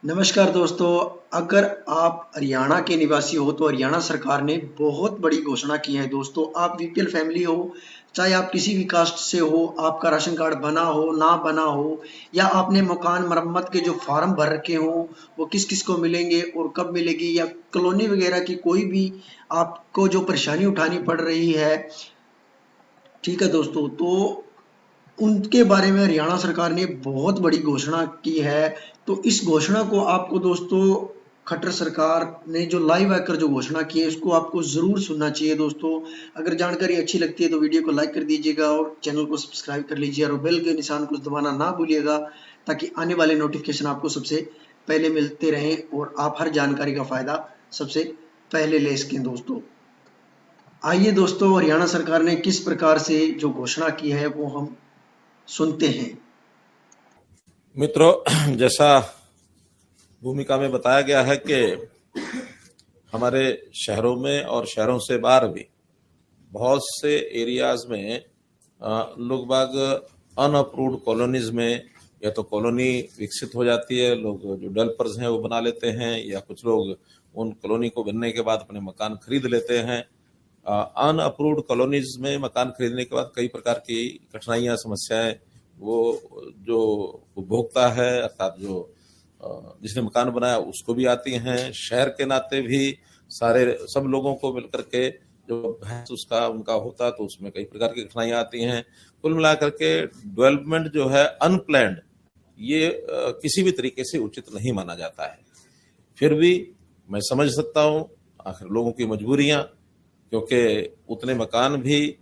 नमस्कार दोस्तों, अगर आप हरियाणा के निवासी हो तो हरियाणा सरकार ने बहुत बड़ी घोषणा की है दोस्तों। आप बीपीएल फैमिली हो, चाहे आप किसी भी कास्ट से हो, आपका राशन कार्ड बना हो, ना बना हो, या आपने मकान मरम्मत के जो फॉर्म भर रखे हो, वो किस-किस को मिलेंगे और कब मिलेगी, या कॉलोनी वगैरह की कोई भी आपको जो परेशानी उठानी पड़ रही है, ठीक है दोस्तों, तो उनके बारे में हरियाणा सरकार ने बहुत बड़ी घोषणा की है। तो इस घोषणा को आपको दोस्तों, खट्टर सरकार ने जो लाइव आकर जो घोषणा की है, इसको आपको ज़रूर सुनना चाहिए दोस्तों। अगर जानकारी अच्छी लगती है तो वीडियो को लाइक कर दीजिएगा और चैनल को सब्सक्राइब कर लीजिए और बेल के निशान को दबाना ना भूलिएगा, ताकि आने वाले नोटिफिकेशन आपको सबसे पहले मिलते रहें और आप हर जानकारी का फ़ायदा सबसे पहले ले सकें दोस्तों। आइए दोस्तों, हरियाणा सरकार ने किस प्रकार से जो घोषणा की है वो हम सुनते हैं। मित्रों, जैसा भूमिका में बताया गया है कि हमारे शहरों में और शहरों से बाहर भी बहुत से एरियाज में लोग बाग अनअप्रूव्ड कॉलोनीज में या तो कॉलोनी विकसित हो जाती है, लोग जो डेवलपर्स हैं वो बना लेते हैं, या कुछ लोग उन कॉलोनी को बनने के बाद अपने मकान खरीद लेते हैं। अनअप्रूव्ड कॉलोनीज में मकान खरीदने के बाद कई प्रकार की कठिनाइयां, समस्याएं वो जो उपभोक्ता है अर्थात जो जिसने मकान बनाया उसको भी आती हैं। शहर के नाते भी सब लोगों को मिलकर के जो बहस उसका उनका होता तो उसमें कई प्रकार की कठिनाइयां आती हैं। कुल मिलाकर के डेवलपमेंट जो है अनप्लैन्ड, ये किसी भी तरीके से उचित नहीं माना जाता है। फिर भी मैं समझ सकता हूँ आखिर लोगों की मजबूरियां, क्योंकि उतने मकान भी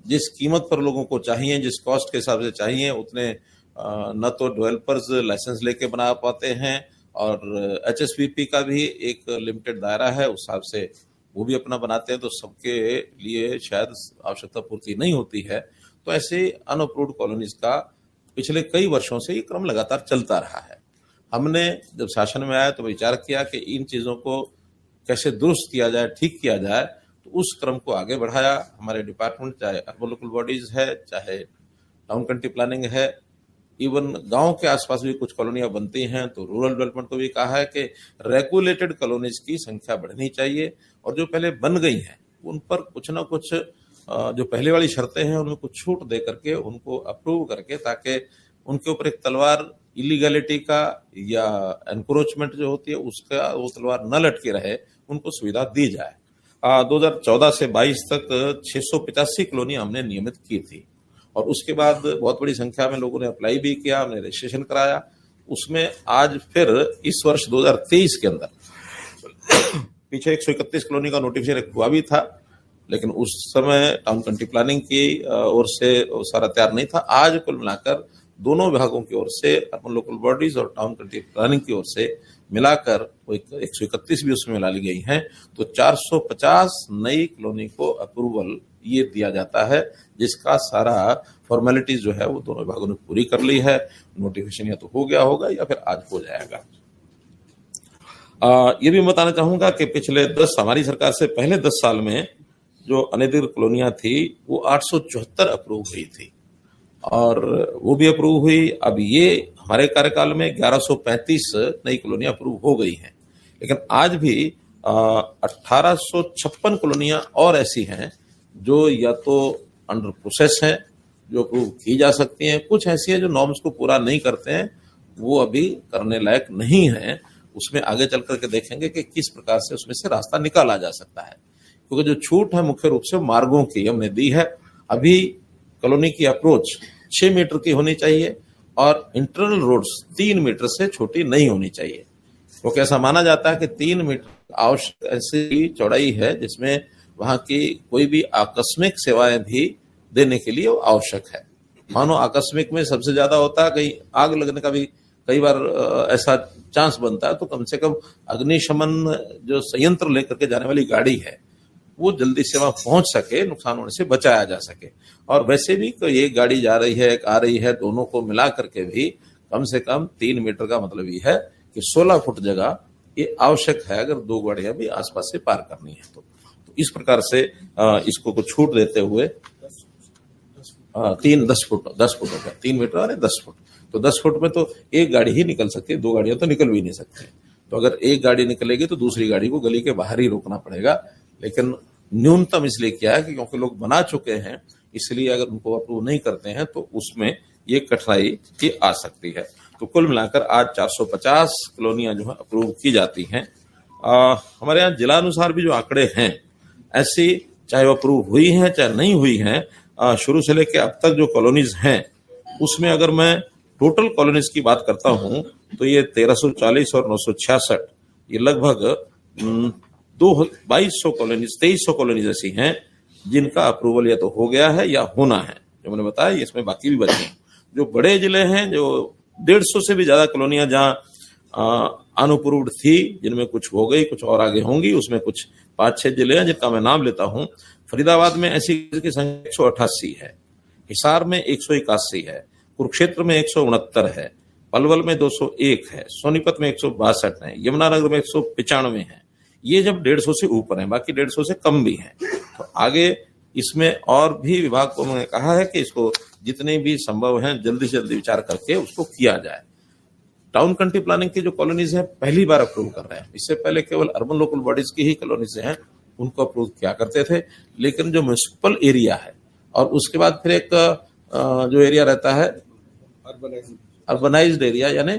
जिस कीमत पर लोगों को चाहिए, जिस कॉस्ट के हिसाब से चाहिए, उतने न तो डेवलपर्स लाइसेंस लेके बना पाते हैं, और एचएसपीपी का भी एक लिमिटेड दायरा है, उस हिसाब से वो भी अपना बनाते हैं, तो सबके लिए शायद आवश्यकता पूर्ति नहीं होती है। तो ऐसे अनअप्रूव्ड कॉलोनीज का पिछले कई वर्षों से ये क्रम लगातार चलता रहा है। हमने जब शासन में आया तो विचार किया कि इन चीजों को कैसे दुरुस्त किया जाए, ठीक किया जाए, तो उस क्रम को आगे बढ़ाया। हमारे डिपार्टमेंट, चाहे अर्बन लोकल बॉडीज है, चाहे टाउन कंट्री प्लानिंग है, इवन गांव के आसपास भी कुछ कॉलोनियां बनती हैं, तो रूरल डेवलपमेंट को भी कहा है कि रेगुलेटेड कॉलोनीज की संख्या बढ़नी चाहिए, और जो पहले बन गई हैं उन पर कुछ ना कुछ जो पहले वाली शर्तें हैं उनमें कुछ छूट दे करके उनको अप्रूव करके, ताकि उनके ऊपर एक तलवार इलीगैलिटी का या एनक्रोचमेंट जो होती है उसका वो तलवार न लटके रहे, उनको सुविधा दी जाए। 2014 से 22 तक 685 कॉलोनी हमने नियमित की थी, और उसके बाद बहुत बड़ी संख्या में लोगों ने अप्लाई भी किया, हमने रजिस्ट्रेशन कराया। उसमें आज फिर इस वर्ष 2023 के अंदर पीछे 131 कॉलोनी का नोटिफिकेशन हुआ भी था, लेकिन उस समय टाउन कंट्री प्लानिंग की ओर से सारा तैयार नहीं था। आज कुल मिलाकर दोनों विभागों की ओर से, अर्बन लोकल बॉडीज और टाउन कंट्री प्लानिंग की ओर से मिलाकर 131 भी उसमें मिला ली गई हैं, तो 450 नई कॉलोनी को अप्रूवल ये दिया जाता है, जिसका सारा फॉर्मेलिटीज जो है वो दोनों विभागों ने पूरी कर ली है। नोटिफिकेशन या तो हो गया होगा या फिर आज हो जाएगा। ये भी बताना चाहूंगा कि पिछले हमारी सरकार से पहले 10 साल में जो अनधिकृत कॉलोनियां थी वो 874 अप्रूव हुई थी, और वो भी अप्रूव हुई। अब ये हमारे कार्यकाल में 1135 नई कॉलोनियां अप्रूव हो गई हैं, लेकिन आज भी 1856 कॉलोनियां और ऐसी हैं जो या तो अंडर प्रोसेस हैं, जो अप्रूव की जा सकती हैं, कुछ ऐसी हैं जो नॉर्म्स को पूरा नहीं करते हैं, वो अभी करने लायक नहीं है। उसमें आगे चल करके देखेंगे कि किस प्रकार से उसमें से रास्ता निकाला जा सकता है, क्योंकि जो छूट है मुख्य रूप से मार्गों की हमने दी है। अभी कॉलोनी की अप्रोच 6 मीटर की होनी चाहिए और इंटरनल रोड्स 3 मीटर से छोटी नहीं होनी चाहिए, क्योंकि ऐसा माना जाता है कि 3 मीटर आवश्यक ऐसी चौड़ाई है जिसमें वहां की कोई भी आकस्मिक सेवाएं भी देने के लिए आवश्यक है। मानो आकस्मिक में सबसे ज्यादा होता है, कहीं आग लगने का भी कई बार ऐसा चांस बनता है, तो कम से कम अग्निशमन जो संयंत्र लेकर के जाने वाली गाड़ी है वो जल्दी से वहां पहुंच सके, नुकसान होने से बचाया जा सके। और वैसे भी तो ये गाड़ी जा रही है, एक आ रही है, दोनों को मिला करके भी कम से कम 3 मीटर का मतलब ये है कि 16 फुट जगह ये आवश्यक है, अगर 2 गाड़ियां भी आसपास से पार करनी है तो इस प्रकार से इसको कुछ छूट देते हुए 10 फुट हो गया, 3 मीटर और 10 फुट, तो 10 फुट में तो एक गाड़ी ही निकल सकती है, 2 गाड़ियां तो निकल भी नहीं सकती। तो अगर एक गाड़ी निकलेगी तो दूसरी गाड़ी को गली के बाहर ही रोकना पड़ेगा। लेकिन न्यूनतम इसलिए किया है कि क्योंकि लोग बना चुके हैं, इसलिए अगर उनको अप्रूव नहीं करते हैं तो उसमें ये कठिनाई की आ सकती है। तो कुल मिलाकर आज 450 कॉलोनियां जो है अप्रूव की जाती हैं। हमारे यहाँ जिला अनुसार भी जो आंकड़े हैं, ऐसी चाहे वो अप्रूव हुई हैं चाहे नहीं हुई हैं, शुरू से लेकर अब तक जो कॉलोनीज हैं उसमें अगर मैं टोटल कॉलोनीज की बात करता हूं तो ये 1340 और 966, ये लगभग 2200 कॉलोनीज 2300 कॉलोनीज ऐसी हैं जिनका अप्रूवल या तो हो गया है या होना है। जो मैंने बताया इसमें बाकी भी बचे हैं। जो बड़े जिले हैं, जो 150 से भी ज्यादा कॉलोनियां जहां अनअप्रूव्ड थी, जिनमें कुछ हो गई, कुछ और आगे होंगी, उसमें कुछ 5-6 जिले हैं जिनका मैं नाम लेता हूं। फरीदाबाद में ऐसी की संख्या 188 है, हिसार में 181 है, कुरुक्षेत्र में 169 है, पलवल में 201 है, सोनीपत में 162 है, यमुनानगर में 195 है। ये जब 150 से ऊपर है, बाकी 150 से कम भी हैं। तो आगे इसमें और भी विभाग को मैंने कहा है कि इसको जितने भी संभव हैं जल्दी से जल्दी विचार करके उसको किया जाए। टाउन कंट्री प्लानिंग की जो कॉलोनीज हैं पहली बार अप्रूव कर रहे हैं। इससे पहले केवल अर्बन लोकल बॉडीज की ही कॉलोनीज हैं, उनको अप्रूव किया करते थे। लेकिन जो म्युनिसिपल एरिया है और उसके बाद फिर एक जो एरिया रहता है अर्बनाइज्ड एरिया यानी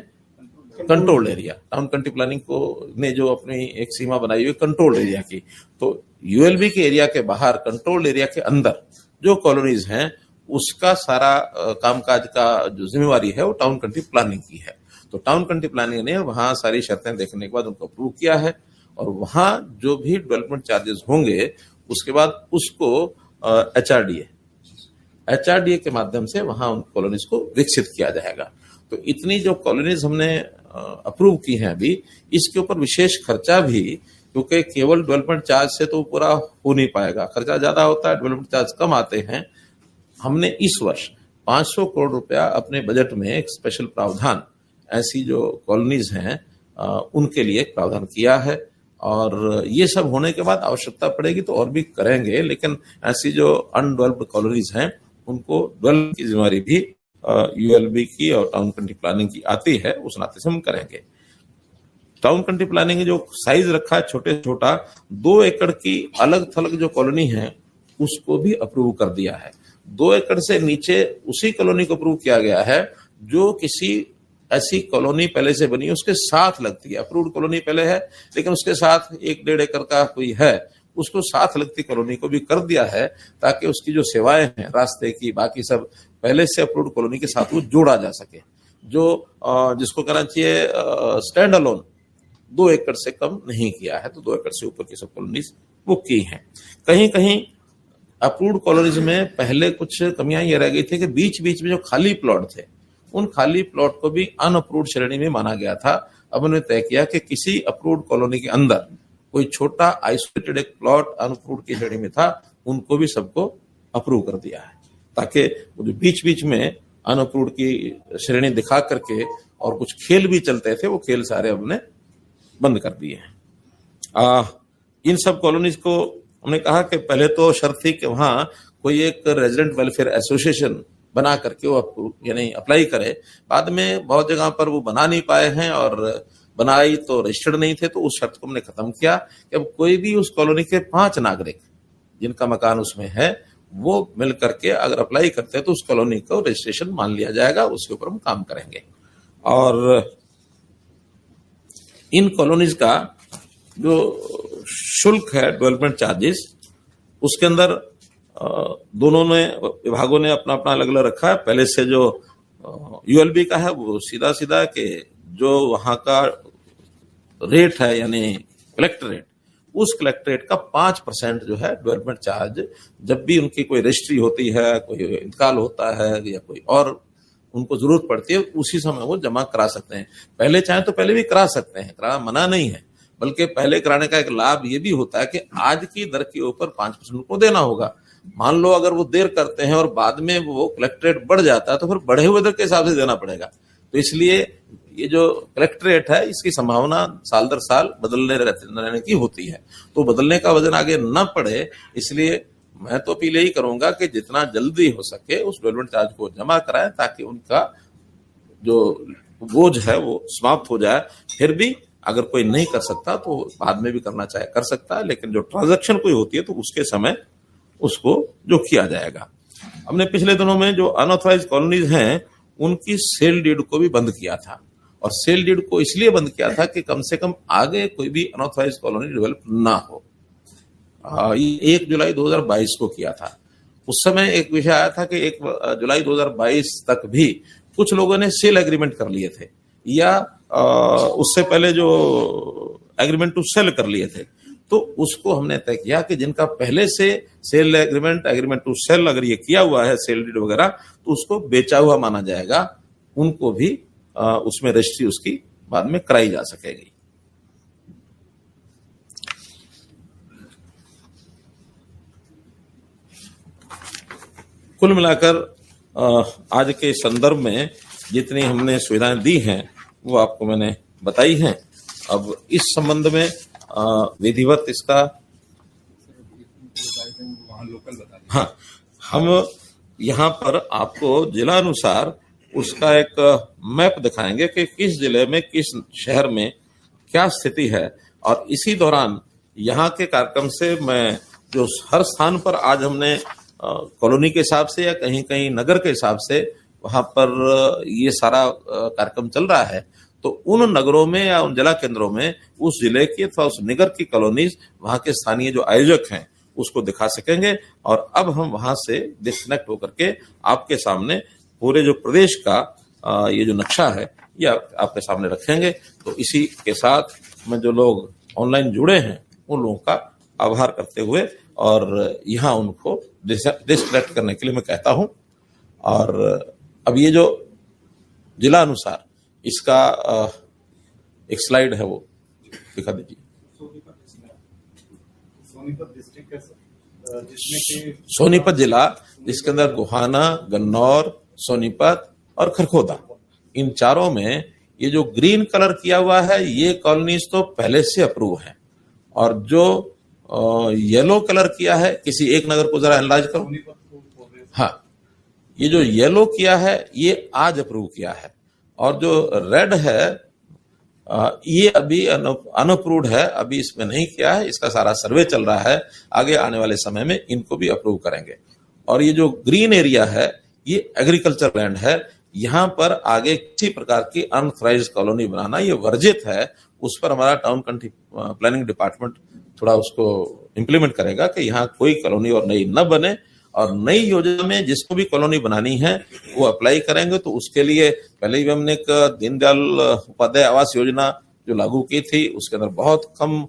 controlled area, town country planning को ने जो अपनी एक सीमा बनाई हुई कंट्रोल्ड एरिया की, तो यूएलबी के एरिया के बाहर कंट्रोल्ड एरिया के अंदर जो कॉलोनीज हैं उसका सारा कामकाज का जो जिम्मेवारी है वो टाउन कंट्री प्लानिंग की है। तो टाउन कंट्री प्लानिंग ने वहां सारी शर्तें देखने के बाद उनको अप्रूव किया है और वहां जो भी डेवलपमेंट चार्जेस होंगे उसके बाद उसको एचआरडीए के माध्यम से वहां उन कॉलोनीज को विकसित किया जाएगा। तो इतनी जो कॉलोनीज हमने अप्रूव की हैं अभी, इसके ऊपर विशेष खर्चा भी, क्योंकि केवल डेवलपमेंट चार्ज से तो पूरा हो नहीं पाएगा, खर्चा ज्यादा होता है, डेवलपमेंट चार्ज कम आते हैं। हमने इस वर्ष 500 करोड़ रुपया अपने बजट में एक स्पेशल प्रावधान ऐसी जो कॉलोनीज हैं उनके लिए एक प्रावधान किया है। और ये सब होने के बाद आवश्यकता पड़ेगी तो और भी करेंगे, लेकिन ऐसी जो अनडेवलप्ड कॉलोनीज हैं उनको डेवलप की जिम्मेवारी भी यूएलबी की और टाउन कंट्री प्लानिंग की आती है, उस नाते से हम करेंगे। टाउन कंट्री प्लानिंग की जो साइज रखा है छोटे छोटा 2 एकड़ की अलग थलग जो कॉलोनी है उसको भी अप्रूव कर दिया है। 2 एकड़ से नीचे उसी कॉलोनी को अप्रूव किया गया है जो किसी ऐसी कॉलोनी पहले से बनी उसके साथ लगती है। अप्रूव्ड कॉलोनी पहले है लेकिन उसके साथ 1-1.5 एकड़ का कोई है, उसको साथ लगती कॉलोनी को भी कर दिया है ताकि उसकी जो सेवाएं हैं रास्ते की बाकी सब पहले से अप्रूव्ड कॉलोनी के साथ वो जोड़ा जा सके। जो जिसको कहना चाहिए स्टैंड अलोन 2 एकड़ से कम नहीं किया है, तो 2 एकड़ से ऊपर की सब कॉलोनीज वो की हैं। कहीं कहीं अप्रूव्ड कॉलोनीज में पहले कुछ कमियां ये रह गई थी कि बीच बीच में जो खाली प्लॉट थे उन खाली प्लॉट को भी अनअप्रूव्ड श्रेणी में माना गया था। अब उन्होंने तय किया कि किसी अप्रूव्ड कॉलोनी के अंदर कोई छोटा आइसोलेटेड एक प्लॉट अनअप्रूव्ड की श्रेणी में था, उनको भी सबको अप्रूव कर दिया है ताकि जो बीच बीच में अनअप्रूव्ड की श्रेणी दिखा करके और कुछ खेल भी चलते थे वो खेल सारे हमने बंद कर दिए हैं। इन सब कॉलोनीज को हमने कहा कि पहले तो शर्त थी कि वहां कोई एक रेजिडेंट वेलफेयर एसोसिएशन बना करके वो यानी अप्लाई करे। बाद में बहुत जगह पर वो बना नहीं पाए हैं और बनाई तो रजिस्टर्ड नहीं थे, तो उस शर्त को हमने खत्म किया कि अब कोई भी उस कॉलोनी के 5 नागरिक जिनका मकान उसमें है वो मिल करके अगर अप्लाई करते हैं तो उस कॉलोनी को रजिस्ट्रेशन मान लिया जाएगा, उसके ऊपर हम काम करेंगे। और इन कॉलोनीज का जो शुल्क है डेवलपमेंट चार्जेस, उसके अंदर दोनों ने विभागों ने अपना अपना अलग अलग रखा है। पहले से जो यूएलबी का है वो सीधा सीधा कि जो वहां का रेट है यानी कलेक्टर रेट, उस कलेक्टर रेट का 5% जो है डेवलपमेंट चार्ज जब भी उनकी कोई रजिस्ट्री होती है, कोई इंतकाल होता है या कोई और उनको जरूरत पड़ती है, उसी समय वो जमा करा सकते हैं। पहले चाहे तो पहले भी करा सकते हैं, करा मना नहीं है, बल्कि पहले कराने का एक लाभ ये भी होता है कि आज की दर के ऊपर 5% उनको देना होगा। मान लो अगर वो देर करते हैं और बाद में वो कलेक्टरेट बढ़ जाता है तो फिर बढ़े हुए दर के हिसाब से देना पड़ेगा। तो इसलिए ये जो कलेक्टरेट है इसकी संभावना साल दर साल बदलने रहने की होती है, तो बदलने का वजन आगे न पड़े, इसलिए मैं तो अपील यही करूंगा कि जितना जल्दी हो सके उस डेवलपमेंट चार्ज को जमा कराएं ताकि उनका जो बोझ है वो समाप्त हो जाए। फिर भी अगर कोई नहीं कर सकता तो बाद में भी करना चाहे कर सकता है, लेकिन जो ट्रांजैक्शन कोई होती है तो उसके समय उसको जो किया जाएगा। हमने पिछले दिनों में जो अनऑथराइज्ड कॉलोनीज हैं उनकी सेल डीड को भी बंद किया था, और सेल डीड को इसलिए बंद किया था कि कम से कम आगे कोई भी अनऑथराइज्ड कॉलोनी डेवलप ना हो। 1 जुलाई 2022 को किया था। उस समय एक विषय आया था कि 1 जुलाई 2022 तक भी कुछ लोगों ने सेल एग्रीमेंट कर लिए थे, या उससे पहले जो एग्रीमेंट टू सेल कर लिए थे। तो उसको हमने तय किया कि जिनका पहले से सेल एग्रीमेंट टू सेल अगर ये किया हुआ है, सेल डीड वगैरह, तो उसको बेचा हुआ माना जाएगा, उनको भी उसमें रजिस्ट्री उसकी बाद में कराई जा सकेगी। कुल मिलाकर आज के संदर्भ में जितनी हमने सुविधाएं दी हैं वो आपको मैंने बताई हैं। अब इस संबंध में विधिवत इसका हाँ, हम यहाँ पर आपको जिला अनुसार उसका एक मैप दिखाएंगे कि किस जिले में किस शहर में क्या स्थिति है। और इसी दौरान यहाँ के कार्यक्रम से मैं जो हर स्थान पर आज हमने कॉलोनी के हिसाब से या कहीं कहीं नगर के हिसाब से वहां पर ये सारा कार्यक्रम चल रहा है, तो उन नगरों में या उन जिला केंद्रों में उस जिले की अथवा उस नगर की कॉलोनीज वहां के स्थानीय जो आयोजक हैं उसको दिखा सकेंगे। और अब हम वहां से डिस्कनेक्ट होकर के आपके सामने पूरे जो प्रदेश का ये जो नक्शा है ये आपके सामने रखेंगे। तो इसी के साथ में जो लोग ऑनलाइन जुड़े हैं उन लोगों का आभार करते हुए और यहाँ उनको डिस्कनेक्ट करने के लिए मैं कहता हूँ। और अब ये जो जिला अनुसार इसका एक स्लाइड है वो दिखा दीजिए। सोनीपत जिला जिसके अंदर गोहाना, गन्नौर, सोनीपत और खरखोदा, इन चारों में ये जो ग्रीन कलर किया हुआ है ये कॉलोनीज तो पहले से अप्रूव है, और जो येलो कलर किया है, किसी एक नगर को जरा एनालाइज करो। हाँ, ये जो येलो किया है ये आज अप्रूव किया है, और जो रेड है ये अभी अनअप्रूव्ड है, अभी इसमें नहीं किया है, इसका सारा सर्वे चल रहा है, आगे आने वाले समय में इनको भी अप्रूव करेंगे। और ये जो ग्रीन एरिया है ये एग्रीकल्चर लैंड है, यहाँ पर आगे किसी प्रकार की अनऑथराइज्ड कॉलोनी बनाना ये वर्जित है। उस पर हमारा टाउन कंट्री प्लानिंग डिपार्टमेंट थोड़ा उसको इम्प्लीमेंट करेगा कि यहाँ कोई कॉलोनी और नई न बने, और नई योजना में जिसको भी कॉलोनी बनानी है वो अप्लाई करेंगे। तो उसके लिए पहले ही हमने एक दीनदयाल उपाध्याय आवास योजना जो लागू की थी उसके अंदर बहुत कम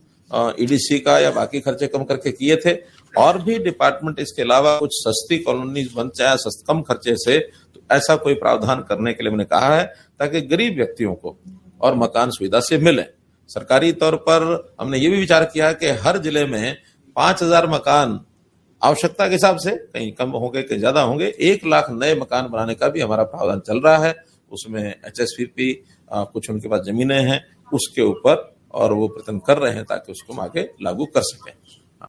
ईडीसी का या बाकी खर्चे कम करके किए थे, और भी डिपार्टमेंट इसके अलावा कुछ सस्ती कॉलोनीज बन जाए कम खर्चे से, तो ऐसा कोई प्रावधान करने के लिए मैंने कहा है ताकि गरीब व्यक्तियों को और मकान सुविधा से मिले। सरकारी तौर पर हमने ये भी विचार किया कि हर जिले में 5000 मकान आवश्यकता के हिसाब से, कहीं कम होंगे कहीं ज्यादा होंगे, 1 लाख नए मकान बनाने का भी हमारा प्रावधान चल रहा है। उसमें एचएसपीपी कुछ उनके पास जमीनें हैं उसके ऊपर, और वो प्रयत्न कर रहे हैं ताकि उसको हम आगे लागू कर सकें।